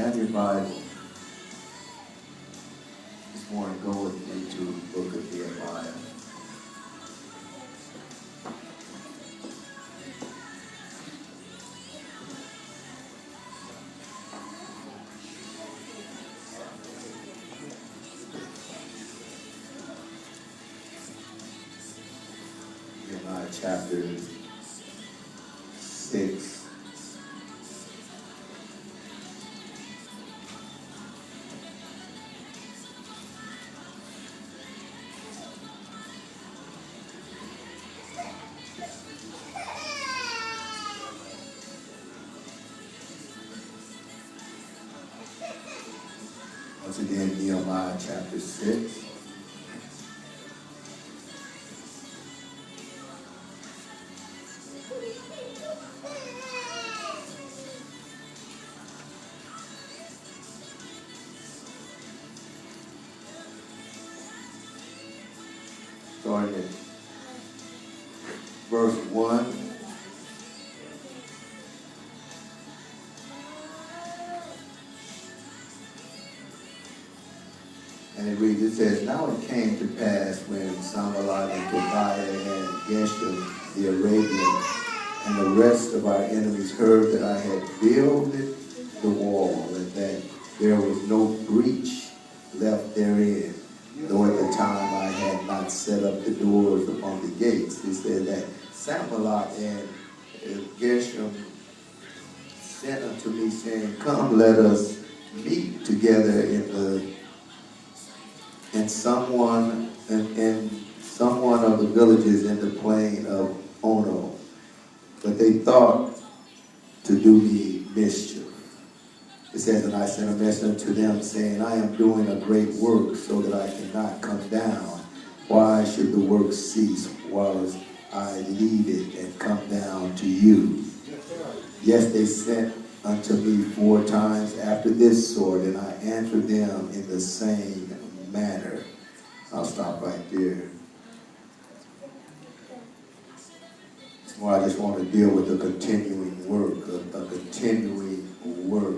have your Bible, this morning go with me to the book of Nehemiah. Nehemiah chapter 6. Once again, Nehemiah chapter 6. Starting at verse 1. And it reads, it says, Now it came to pass when Sanballat and Tobiah and Geshem the Arabian and the rest of our enemies heard that I had builded the wall and that there was no breach left therein, though at the time I had not set up the doors upon the gates. It said that Sanballat and Geshem sent unto me, saying, Come, let us meet together in someone of the villages in the plain of Ono. But they thought to do me mischief. It says, And I sent a message to them, saying, I am doing a great work, so that I cannot come down. Why should the work cease whilst I leave it and come down to you? Yes, they sent unto me 4 times after this sort, and I answered them in the same manner. I'll stop right there. This morning I just want to deal with a continuing work, a continuing work.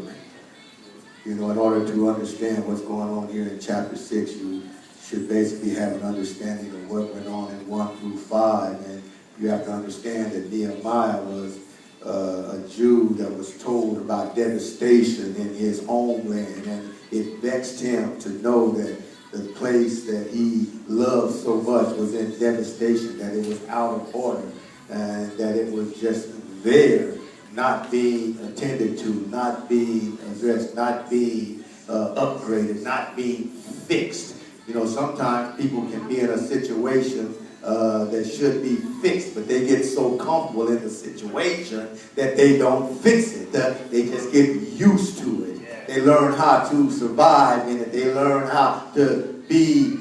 You know, in order to understand what's going on here in chapter 6, you should basically have an understanding of what went on in 1 through 5. And you have to understand that Nehemiah was a Jew that was told about devastation in his homeland. And it vexed him to know that the place that he loved so much was in devastation, that it was out of order, and that it was just there, not being attended to, not being addressed, not being upgraded, not being fixed. You know, sometimes people can be in a situation that should be fixed, but they get so comfortable in the situation that they don't fix it. They just get used to it. They learn how to survive in it. They learn how to be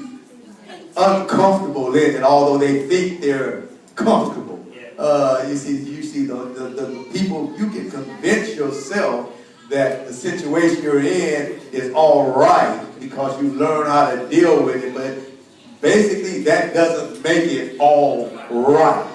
uncomfortable in it, although they think they're comfortable. You see the people, you can convince yourself that the situation you're in is all right because you learn how to deal with it, but basically that doesn't make it all right.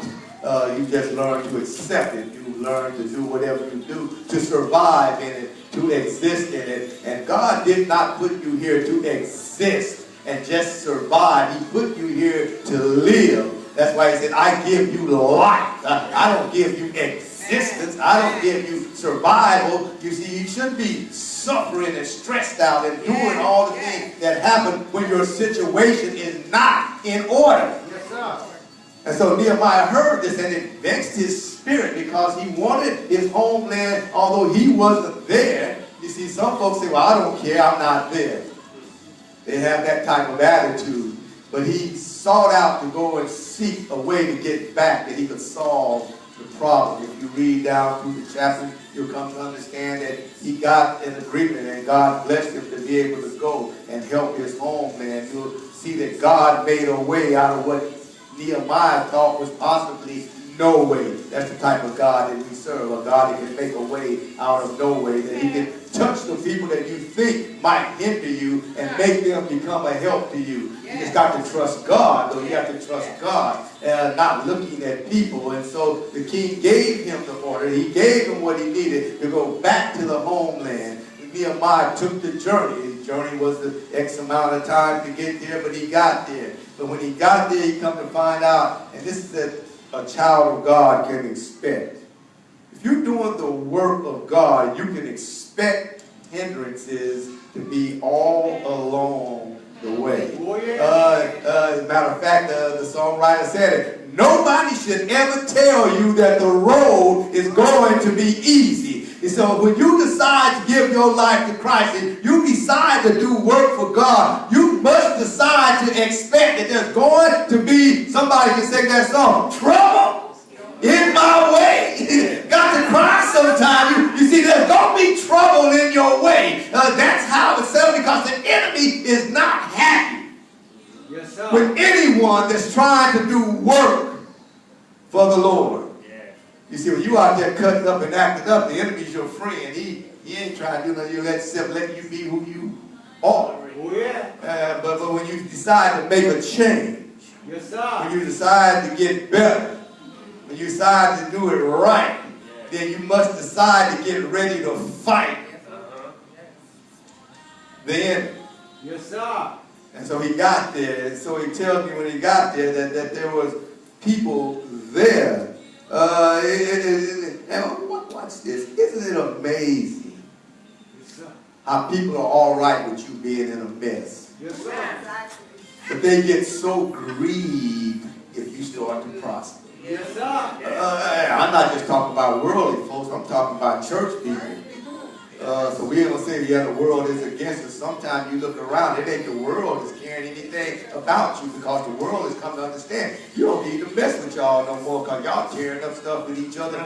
You just learn to accept it. You learn to do whatever you do to survive in it, to exist in it. And God did not put you here to exist and just survive. He put you here to live. That's why he said, I give you life. I don't give you existence. I don't give you survival. You see, you shouldn't be suffering and stressed out and doing all the things that happen when your situation is not in order. Yes, sir. And so Nehemiah heard this, and it vexed his spirit because he wanted his homeland, although he wasn't there. You see, some folks say, well, I don't care, I'm not there. They have that type of attitude. But he sought out to go and seek a way to get back, that he could solve the problem. If you read down through the chapter, you'll come to understand that he got an agreement, and God blessed him to be able to go and help his homeland. You'll see that God made a way out of what Nehemiah thought was possibly no way. That's the type of God that we serve, a God that can make a way out of no way, that he can touch the people that you think might hinder you and make them become a help to you. You just got to trust God, though. You have to trust God, not looking at people. And so the king gave him the order. He gave him what he needed to go back to the homeland. Nehemiah took the journey. His journey was the X amount of time to get there, but he got there. But when he got there, he come to find out, and this is that a child of God can expect. If you're doing the work of God, you can expect hindrances to be all along the way. As a matter of fact, the songwriter said it. Nobody should ever tell you that the road is going to be easy. And so when you decide to give your life to Christ and you decide to do work for God, you must decide to expect that there's going to be, somebody can sing that song, trouble in my way. Got to cry sometime. You see, there's going to be trouble in your way. That's how it's said, because the enemy is not happy with anyone that's trying to do work for the Lord. You see, when you out there cutting up and acting up, the enemy's your friend. He ain't trying to do nothing. Let you be who you are. But when you decide to make a change, when you decide to get better, when you decide to do it right, then you must decide to get ready to fight the enemy. And so he got there, and so he tells me when he got there that there was people there. And watch this. Isn't it amazing how people are all right with you being in a mess? But they get so grieved if you start to prosper. I'm not just talking about worldly folks, I'm talking about church people. So we ain't gonna say the world is against us. Sometimes you look around, it ain't the world that's caring anything about you, because the world has come to understand you don't need to mess with y'all no more, because y'all tearing up stuff with each other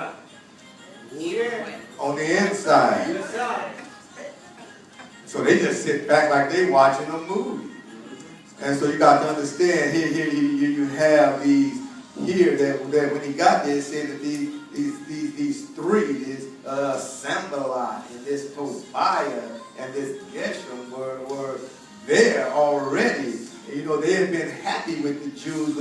on the inside. So they just sit back like they watching a movie. And so you got to understand, here you have these here that when he got there, it said that these three, this Sanballat and this Tobiah and this Geshem were there already. You know, they had been happy with the Jews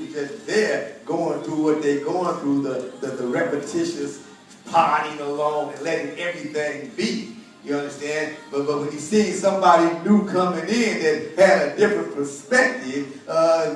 because they're going through what they're going through, the repetitious plodding along and letting everything be. You understand? But when you see somebody new coming in that had a different perspective,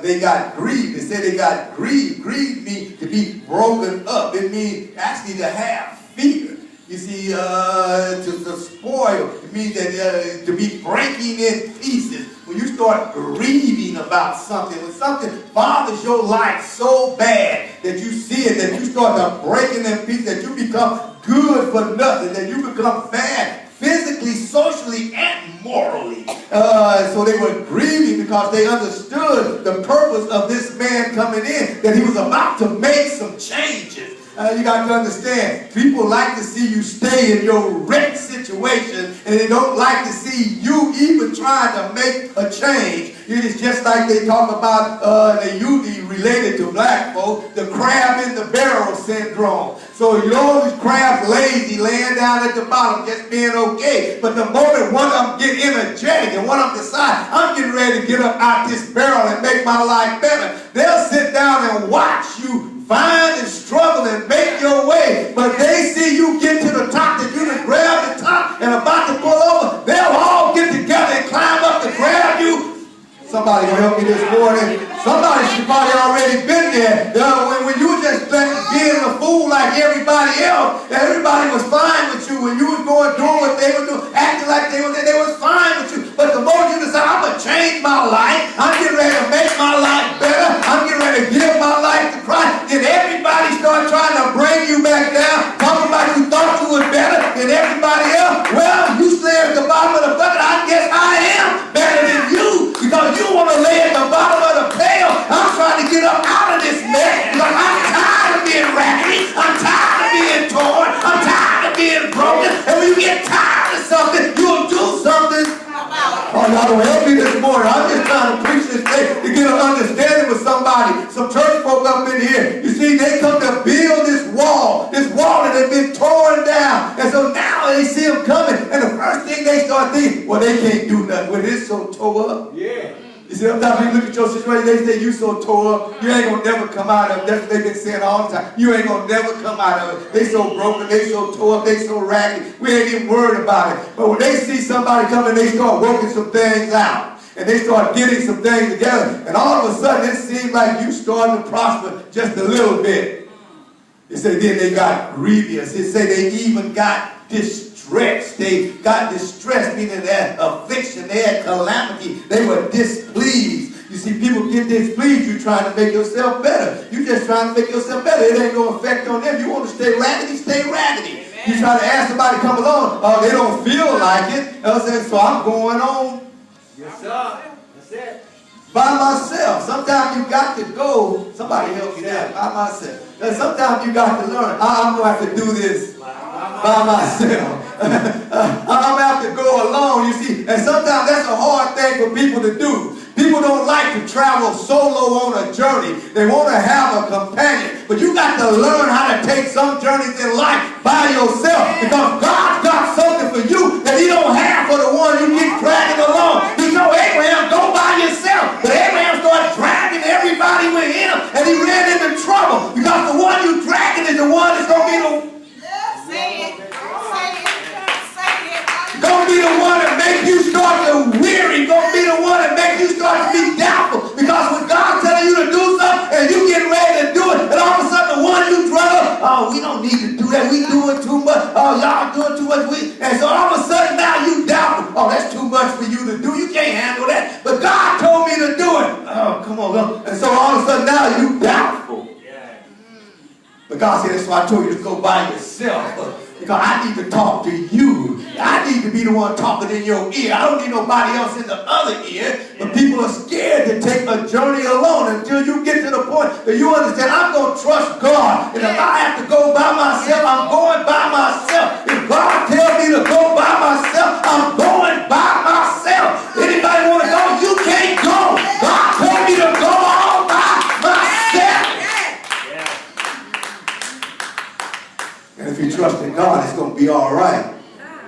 they got grieved. They said they got grieved. Grieved means to be broken up. It means actually to have fear. You see, to spoil. It means that to be breaking in pieces. When you start grieving about something, when something bothers your life so bad that you see it, that you start to breaking in pieces, that you become good for nothing, that you become bad physically, socially, and morally. So they were grieving because they understood the purpose of this man coming in, that he was about to make some changes. You got to understand, people like to see you stay in your wrecked situation, and they don't like to see you even trying to make a change. It is just like they talk about the usually related to black folk, the crab in the barrel syndrome. So you know these crabs lazy, laying down at the bottom, just being okay. But the moment one of them get energetic and one of them decide, I'm getting ready to get up out this barrel and make my life better, they'll sit down and watch you find and struggle and make your way. But they see you get to the top, that you can grab the top and about to pull over, they'll all get together and climb up to grab you. Somebody will help me this morning. Somebody should probably already been there. When you were just being a fool like everybody else, everybody was fine with you. When you was doing what they were doing, acting like they was fine with you. But the more you decide, I'm going to change my life, I'm getting ready to make my life better, I'm getting ready to give my life to Christ, then everybody start trying to bring you back down, talking about you thought you was better than everybody else. Well, you stay at the bottom of the bucket. I guess I am better than you, because you want to lay at the bottom of the pail. I'm trying to get up out of this mess, because I'm tired of being raggedy, I'm tired of being torn, I'm tired of being broken. And when you get tired of something, you'll do something. Oh, y'all don't help me this morning. I'm just trying to preach this thing to get an understanding with somebody. Some church folk up in here, you see, they come to build this wall that has been torn down. And so now they see them coming, and the first thing they start thinking, well, they can't do nothing with it. It's so tore up. You see, sometimes you look at your situation, they say you so tore up, you ain't gonna never come out of it. That's what they've been saying all the time. You ain't gonna never come out of it. They so broken, they so tore up, they so raggedy. We ain't even worried about it. But when they see somebody coming, they start working some things out. And they start getting some things together. And all of a sudden, it seems like you starting to prosper just a little bit. They say then they got grievous. They say they even got distressed. They got distressed, meaning they had affliction, they had calamity. They were displeased. You see, people get displeased. You're trying to make yourself better. You're just trying to make yourself better. It ain't no effect on them. You want to stay raggedy, stay raggedy. Amen. You try to ask somebody to come along, they don't feel like it. So I'm going on. Yes, sir. That's it. By myself. Sometimes you got to go. Somebody help me there. By myself. And sometimes you got to learn. I'm going to have to do this by myself. I'm going to have to go alone, you see. And sometimes that's a hard thing for people to do. People don't like to travel solo on a journey. They want to have a companion. But you got to learn how to take some journeys in life by yourself. Because God's got something for you that he don't have for the one you keep dragging along. He told Abraham, go by yourself. But Abraham started dragging everybody with him. And he ran into trouble. Because the one you dragging is the one that's going to be the... Say it. Gonna be the one that make you start to weary. Gonna be the one that make you start to be doubtful. Because when God's telling you to do something and you getting ready to do it, and all of a sudden the one you drug up, we don't need to do that. We doing too much. Y'all doing too much. And so all of a sudden now you doubtful. That's too much for you to do. You can't handle that. But God told me to do it. Come on. And so all of a sudden now you doubtful. But God said, that's why I told you to go by yourself. Because I need to talk to you. I need to be the one talking in your ear. I don't need nobody else in the other ear. But people are scared to take a journey alone until you get to the point that you understand, I'm going to trust God. And if I have to go by myself, I'm going by myself. If God tells me to go by myself, I'm going by myself. Anybody want to go? You can't go. God told me to go all by myself. And if you trust in God, it's going to be all right.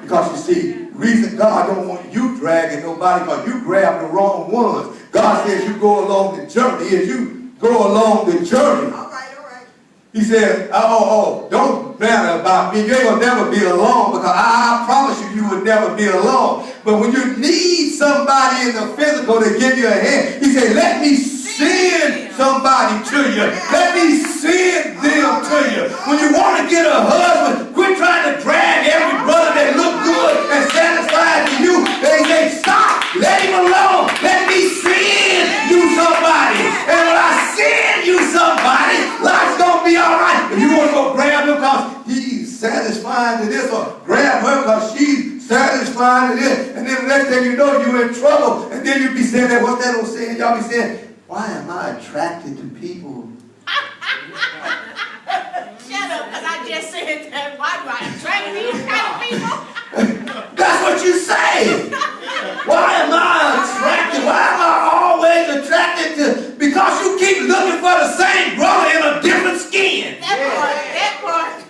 Because you see, reason God don't want you dragging nobody because you grab the wrong ones. God says you go along the journey. As you go along the journey. All right. He says, don't matter about me. You ain't going to never be alone because I promise you would never be alone. But when you need somebody in the physical to give you a hand, he said, let me send somebody to you. Let me send them to you. When you want to get a husband, quit trying to drag every brother that look good and satisfied to you. They say, stop. Let him alone. Let me send you somebody. And when I send you somebody, life's going to be all right. If you want to go grab him because he's satisfied to this, or grab her because she's satisfied to this, and then the next thing you know, you're in trouble. And then you be saying that, what's that old saying? Y'all be saying, why am I attracted to people? Shut up, because I just said that. Why do I attract these kind of people? That's what you say. Why am I attracted? Why am I always attracted to? Because you keep looking for the same brother in a different skin. That part.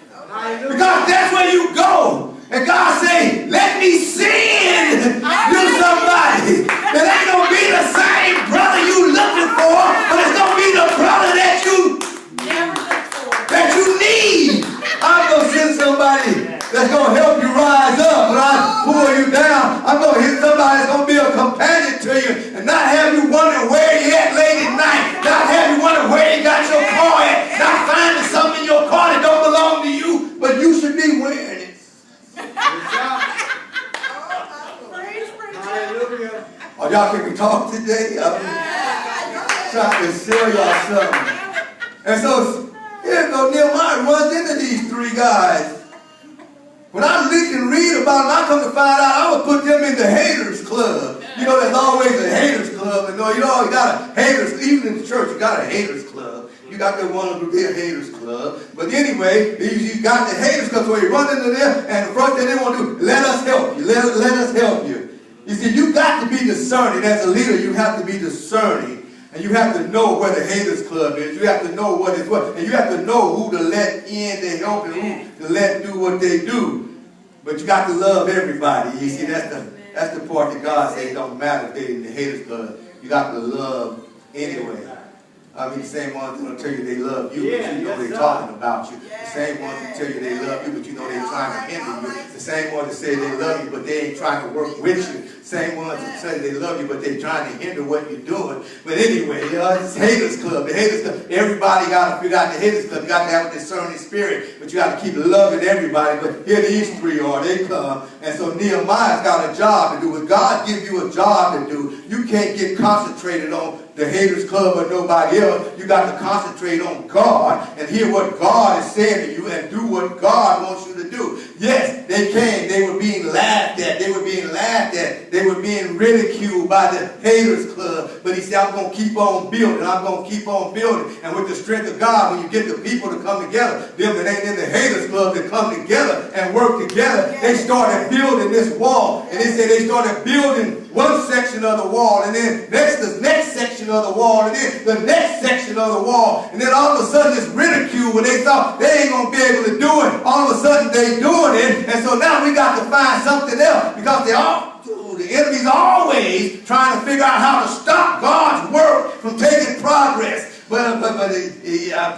Because that's where you go. And God say, let me send you somebody that ain't going to be the same brother you looking for, but it's going to be the brother that you need. I'm going to send somebody that's going to help you rise up when I pull you down. I'm going to hit somebody that's going to be a companion to you and not have you wondering where you at late at night, not have you wondering where you got your car at, not finding something in your car that don't belong to you, but you should be wearing it. Oh, y'all can we talk today? I'm trying to sell y'all something. And so here go Nehemiah runs into these three guys. When I look and read about them, I come to find out I would put them in the haters club. You know, there's always a haters club. And you got a haters, even in the church, you got a haters club. You got the one who be a haters club. But anyway, you got the haters club, so you run into them, and the first thing they want to do, let us help you. Let us help you. You see, you got to be discerning. As a leader, you have to be discerning. And you have to know where the haters club is. You have to know what is what. And you have to know who to let in to help and who to let do what they do. But you got to love everybody. You see, that's the part that God says don't matter if they're in the haters club. You got to love anyway. I mean, the same ones that will tell you they love you, but you know they're talking about you. The same ones that tell you they love you, but you know they're trying to hinder you. The same ones that say they love you, but they ain't trying to work with you. Same ones that say they love you, but they're trying to hinder what you're doing. But anyway, it's Haters Club. The Haters Club. Everybody got to figure out the Haters Club. You got to have a discerning spirit, but you got to keep loving everybody. But here these three are. They come. And so Nehemiah's got a job to do. When God gives you a job to do, you can't get concentrated on the Haters Club or nobody else. You got to concentrate on God and hear what God is saying to you and do what God wants you to do. Yes, they came. They were being laughed at. They were being laughed at. They were being ridiculed by the Haters Club. But he said, I'm going to keep on building. I'm going to keep on building. And with the strength of God, when you get the people to come together, them that ain't in the Haters Club to come together and work together, they started building this wall. And they said they started building one section of the wall, and then the next section of the wall, and then the next section of the wall. And then all of a sudden it's ridicule when they thought they ain't going to be able to do it. All of a sudden they doing it. And so now we got to find something else because the enemy's always trying to figure out how to stop God's work from taking progress. But I'm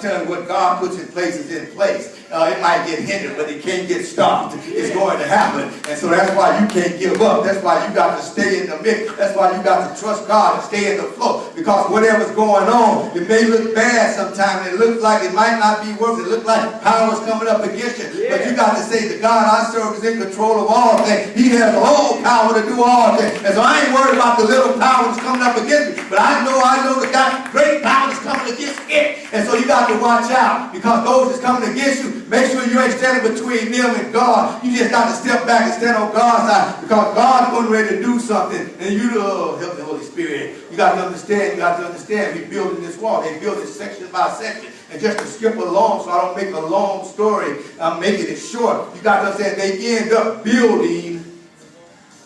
telling you, what God puts in place is in place. It might get hindered, but it can't get stopped. It's going to happen. And so that's why you can't give up. That's why you got to stay in the mix. That's why you got to trust God and stay in the flow. Because whatever's going on, it may look bad sometimes. It looks like it might not be working. It looks like power's coming up against you. Yeah. But you got to say, the God I serve is in control of all things. He has the whole power to do all things. And so I ain't worried about the little power that's coming up against me. But I know the God, great power that's coming against it. And so you got to watch out, because those that's coming against you, make sure you ain't standing between them and God. You just got to step back and stand on God's side, because God's going ready to do something. And you help the Holy Spirit. You got to understand. We're building this wall. They build it section by section. And just to skip along, so I don't make a long story, I'm making it short. You got to understand, they end up building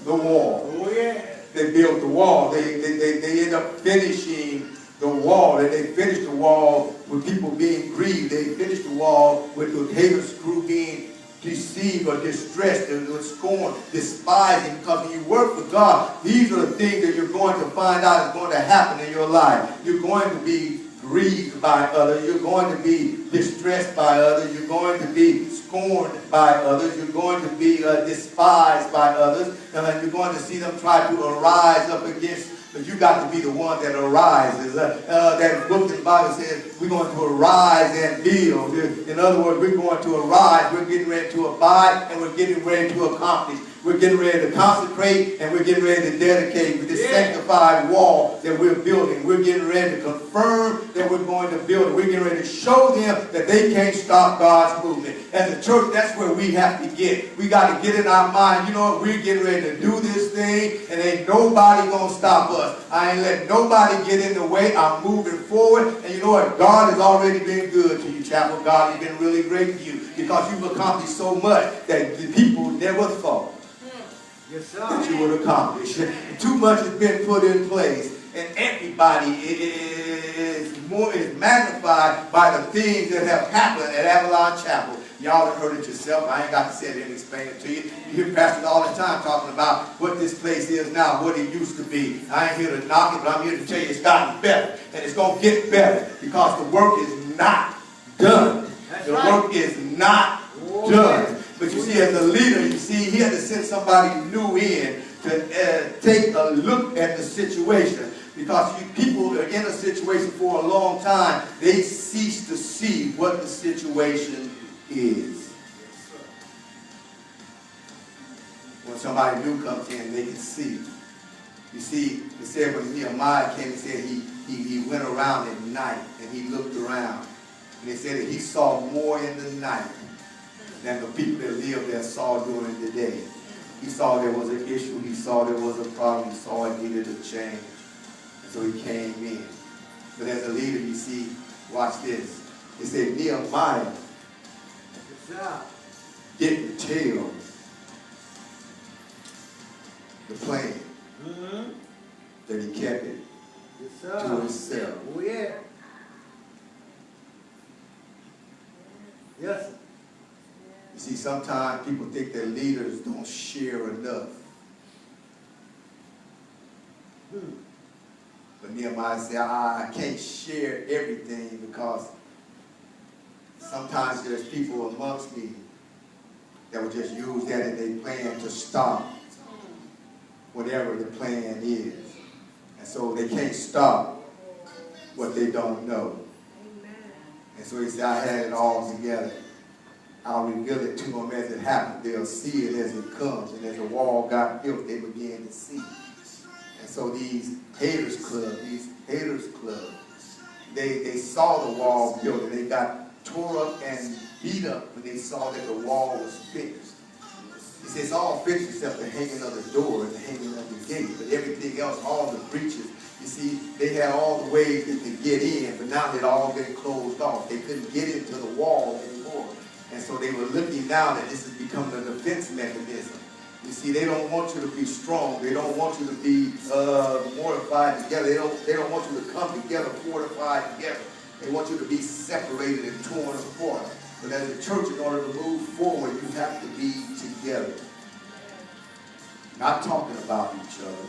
the wall. Oh yeah. They built the wall. They end up finishing the wall. And they finished the wall with people being grieved. They finished the wall with the haters crew being deceived or distressed and scorned, despising. Because when you work for God, these are the things that you're going to find out is going to happen in your life. You're going to be grieved by others. You're going to be distressed by others. You're going to be scorned by others. You're going to be despised by others. And you're going to see them try to arise up against. But you got to be the one that arises. That book in the Bible says we're going to arise and build. In other words, we're going to arise. We're getting ready to abide, and we're getting ready to accomplish. We're getting ready to consecrate, and we're getting ready to dedicate with this sanctified wall that we're building. We're getting ready to confirm that we're going to build it. We're getting ready to show them that they can't stop God's movement. As a church, that's where we have to get. We got to get in our mind, you know what, we're getting ready to do this thing, and ain't nobody going to stop us. I ain't letting nobody get in the way. I'm moving forward. And you know what? God has already been good to you, Chapel. God has been really great to you, because you've accomplished so much that the people never thought that you would accomplish. Too much has been put in place, and everybody is magnified by the things that have happened at Avalon Chapel. Y'all have heard it yourself. I ain't got to say it and explain it to you. You hear pastors all the time talking about what this place is now, what it used to be. I ain't here to knock it, but I'm here to tell you it's gotten better, and it's going to get better, because the work is not done. The work is not done. But you see, as a leader, you see, he had to send somebody new in to take a look at the situation. Because people are in a situation for a long time, they cease to see what the situation is. When somebody new comes in, they can see. You see, it said when Nehemiah came, it said he went around at night and he looked around. And it said that he saw more in the night than the people that lived there saw during the day. He saw there was an issue. He saw there was a problem. He saw it needed a change. And so he came in. But as a leader, you see, watch this. It said Nehemiah didn't tell the plan. That he kept it to himself. Oh yeah. Yes. You see, sometimes people think that leaders don't share enough. Nehemiah said, I can't share everything because sometimes there's people amongst me that will just use that in their plan to stop whatever the plan is. And so they can't stop what they don't know. And so he said, I had it all together. I'll reveal it to them as it happens. They'll see it as it comes. And as the wall got built, they began to see. And so these haters club, they saw the wall built and they got tore up and beat up when they saw that the wall was fixed. He says, all fixed except the hanging of the door and the hanging of the gate. But everything else, all the breaches, you see, they had all the ways they could get in, but now they'd all been closed off. They couldn't get into the wall anymore. And so they were looking now that this is becoming a defense mechanism. You see, they don't want you to be strong. They don't want you to be mortified together. They don't want you to come together, fortified together. They want you to be separated and torn apart. But as a church, in order to move forward, you have to be together. Not talking about each other.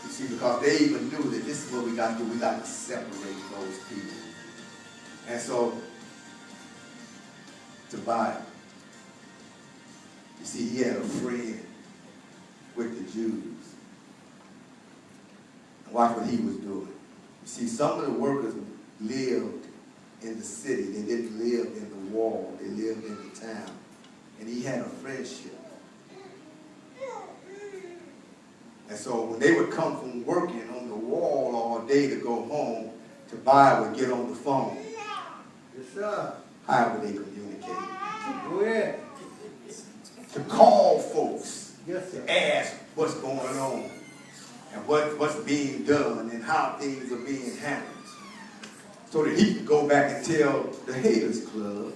You see, because they even knew that this is what we got to do. We got to separate those people. And so, Tobiah, you see, he had a friend with the Jews. And watch what he was doing. You see, some of the workers lived in the city. They didn't live in the wall. They lived in the town. And he had a friendship. And so when they would come from working on the wall all day to go home, Tobiah would get on the phone. Yes, sir. How would they communicate? Go ahead. To call folks, Yes, sir. ask what's going on and what's being done and how things are being handled. So that he could go back and tell the Haters Club,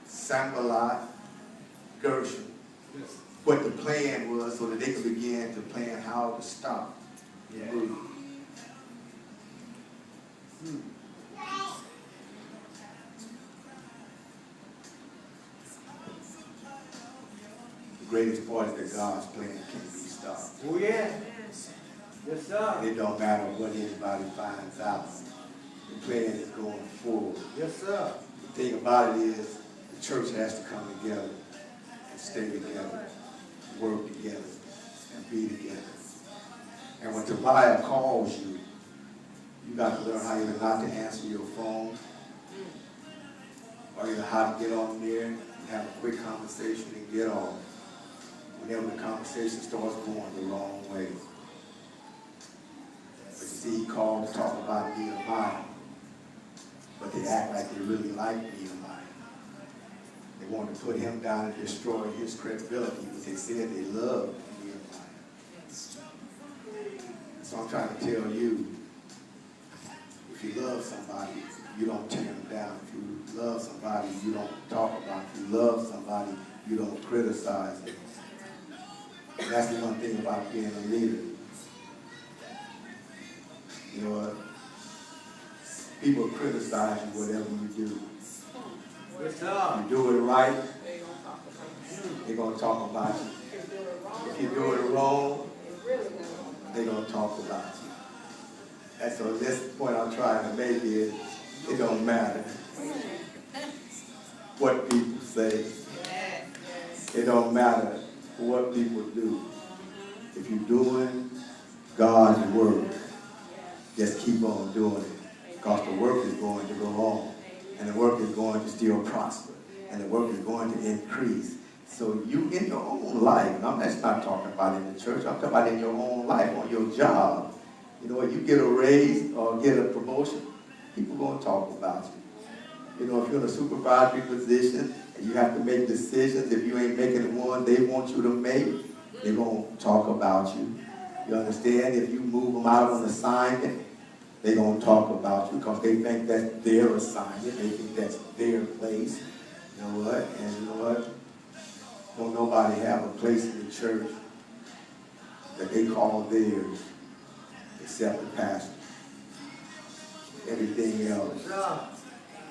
Sanballat, Gershom, Yes. what the plan was so that they could begin to plan how to stop Yeah. the move. The greatest part is that God's plan can't be stopped. Oh, yeah. Yes, sir. And it don't matter what anybody finds out. The plan is going forward. Yes, sir. The thing about it is the church has to come together and stay together, work together, and be together. And when Tobiah calls you, you got to learn how either not to answer your phone or either how to get on there and have a quick conversation and get off whenever the conversation starts going the wrong way. But you see, he called to talk about Nehemiah, but they act like they really like Nehemiah. They wanted to put him down and destroy his credibility, but they said they loved Nehemiah. So I'm trying to tell you, if you love somebody, you don't tear them down. If you love somebody, you don't talk about it. If you love somebody, you don't criticize it. And that's the one thing about being a leader. You know what? People criticize you whatever you do. Yes, sir. You do it right, they're going to talk about you. If you do it wrong, they're going to talk about you. And so this point I'm trying to make is, it don't matter what people say. It don't matter what people do. If you're doing God's work, just keep on doing it. Because the work is going to go on. And the work is going to still prosper. And the work is going to increase. So you, in your own life, and I'm just not talking about in the church, I'm talking about in your own life, on your job. You know, when you get a raise or get a promotion, people are going to talk about you. You know, if you're in a supervisory position and you have to make decisions, if you ain't making the one they want you to make, they're going to talk about you. You understand? If you move them out of an assignment, they're going to talk about you because they think that's their assignment. They think that's their place. You know what? And you know what? Don't nobody have a place in the church that they call theirs except the pastor. Everything else Yes, sir.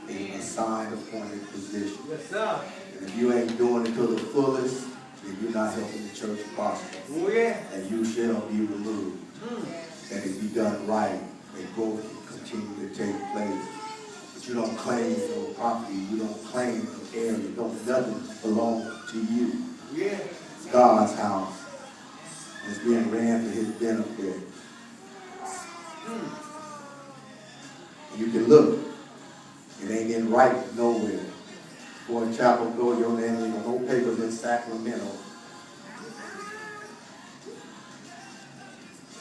is an assigned, appointed position. Yes, sir. And if you ain't doing it to the fullest, then you're not helping the church prosper. Oh, yeah. And you shall be removed. that if you done right, that growth can continue to take place. But you don't claim no property, you don't claim no area, nothing belongs to you. Yeah. It's God's house. It's being ran for his benefit. You can look. It ain't in right nowhere. For a chapel, go your name, you know, no papers in Sacramento.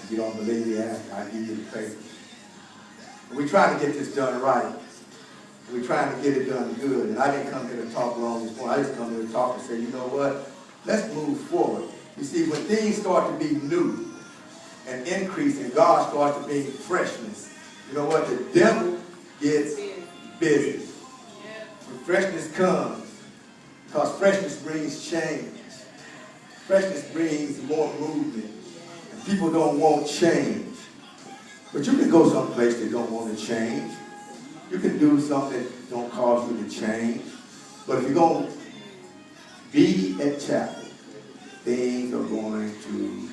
If you don't believe me, ask me, I'll give you the papers. We're trying to get this done right. We're trying to get it done good. And I didn't come here to talk long this morning. I just come here to talk and say, you know what? Let's move forward. You see, when things start to be new and increasing, God starts to bring freshness. You know what? The devil gets busy. When freshness comes, because freshness brings change. Freshness brings more movement. And people don't want change. But you can go someplace that don't want to change. You can do something that don't cause you to change. But if you're going to be at chapel, things are going to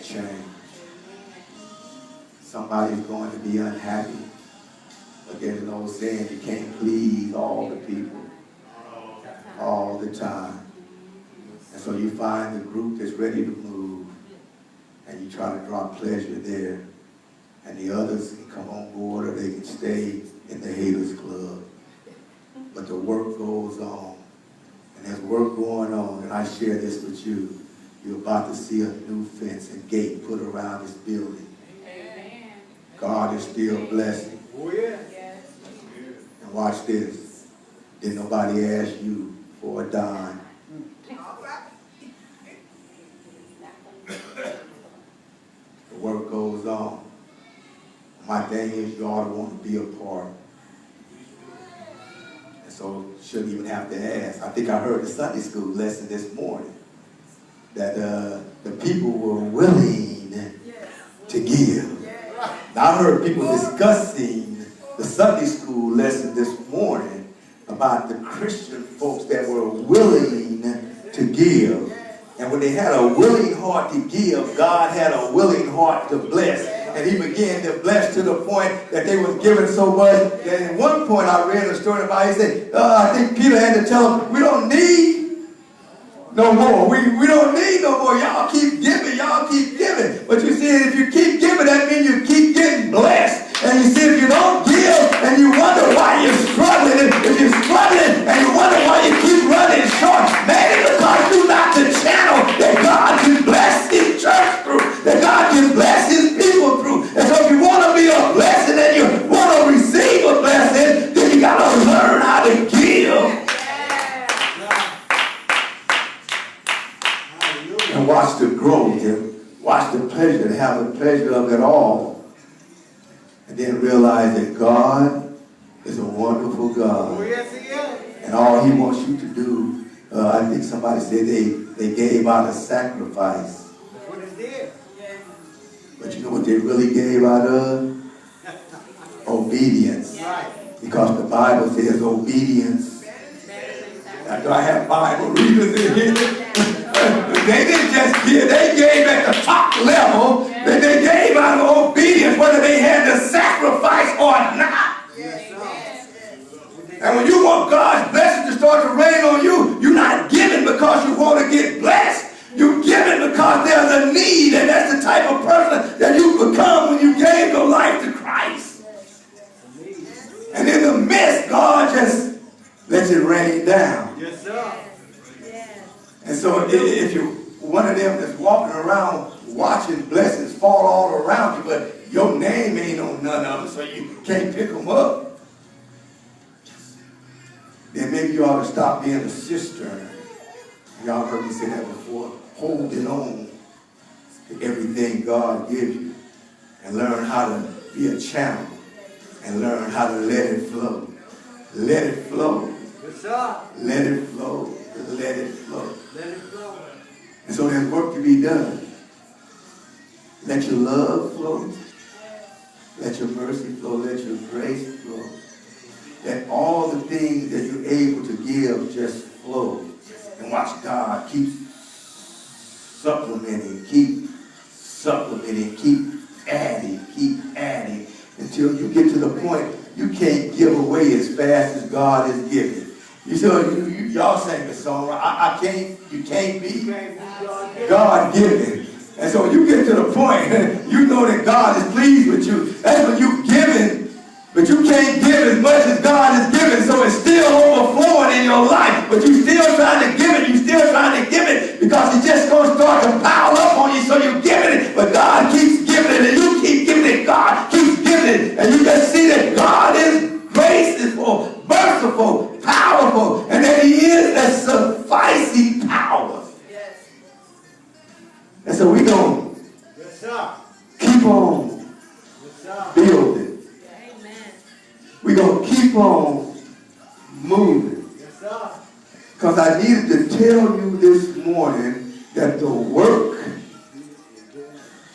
change. Somebody's going to be unhappy. But there's an old saying, you can't please all the people all the time. And so you find the group that's ready to move, and you try to drop pleasure there. And the others can come on board, or they can stay in the haters club. But the work goes on. And there's work going on, and I share this with you. You're about to see a new fence and gate put around this building. Amen. God is still blessing. Oh, yeah. And watch this. Did nobody ask you for a dime? The work goes on. My thing is, you ought to want to be a part. And so, shouldn't even have to ask. I think I heard the Sunday school lesson this morning that the people were willing to give. Now, I heard people discussing the Sunday school lesson this morning about the Christian folks that were willing to give. And when they had a willing heart to give, God had a willing heart to bless. And he began to bless to the point that they was giving so much that at one point I read a story about, he said, I think Peter had to tell them, we don't need no more. We don't need no more. Y'all keep giving. Y'all keep giving. But you see, if you keep giving, that means you keep getting blessed. And you see, if you don't give and you wonder why you're struggling, if you're struggling and you wonder why you keep running short, maybe because you're not the channel that God can bless his church through, that God can bless his people through. And so if you want to be a blessing and you want to receive a blessing, then you got to learn how to give. And watch the growth and watch the pleasure and have the pleasure of it all. And then realize that God is a wonderful God. Oh, yes, he is. And all he wants you to do, I think somebody said they gave out a sacrifice. That's what it did. But you know what they really gave out of? Obedience. Right. Because the Bible says obedience. Now, do I have Bible readers in here? They didn't just give, they gave at the top level. They gave out of obedience, whether they had to sacrifice or not. And when you want God's blessing to start to rain on you, you're not giving because you want to get blessed. You're giving because there's a need, and that's the type of person that you become when you gave your life to Christ. And in the midst, God just lets it rain down. Yes, sir. And so if you're one of them that's walking around watching blessings fall all around you, but your name ain't on none of them, so you can't pick them up, then maybe you ought to stop being a cistern. Y'all heard me say that before. Holding on to everything God gives you and learn how to be a channel and learn how to let it flow. Let it flow. Yes, sir. Let it flow. Let it flow. Let it flow. And so there's work to be done. Let your love flow. Let your mercy flow. Let your grace flow. Let all the things that you're able to give just flow. And watch God keep supplementing and then keep adding, until you get to the point you can't give away as fast as God is giving. Y'all sang the song, right? You can't be God given. And so you get to the point, you know that God is pleased with you. That's when you giving, but you can't give as much as God is giving, so it's still overflowing in your life. But you still trying to give it, because it's just going to start to pile up on you, so you're giving it. But God keeps giving it, and you keep giving it. God keeps giving it, and you just see that God is graceful, merciful, powerful, and that He is that sufficing power. Yes. And so we going to Yes, sir. keep on Yes, sir. building. Amen. We're going to keep on moving. Yes, sir. Because I needed to tell you this morning that the work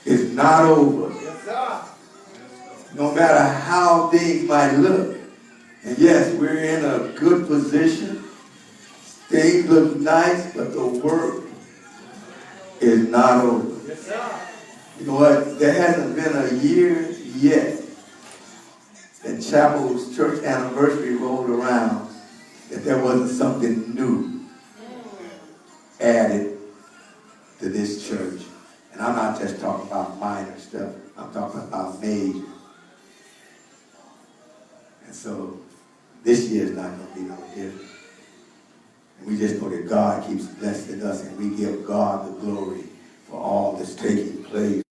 is not over. Yes, sir. No matter how things might look. And yes, we're in a good position. Things look nice, but the work is not over. Yes, sir. You know what? There hasn't been a year yet that Chapel's church anniversary rolled around that there wasn't something new added to this church. And I'm not just talking about minor stuff. I'm talking about major. And so this year is not going to be no different. And we just know that God keeps blessing us, and we give God the glory for all that's taking place.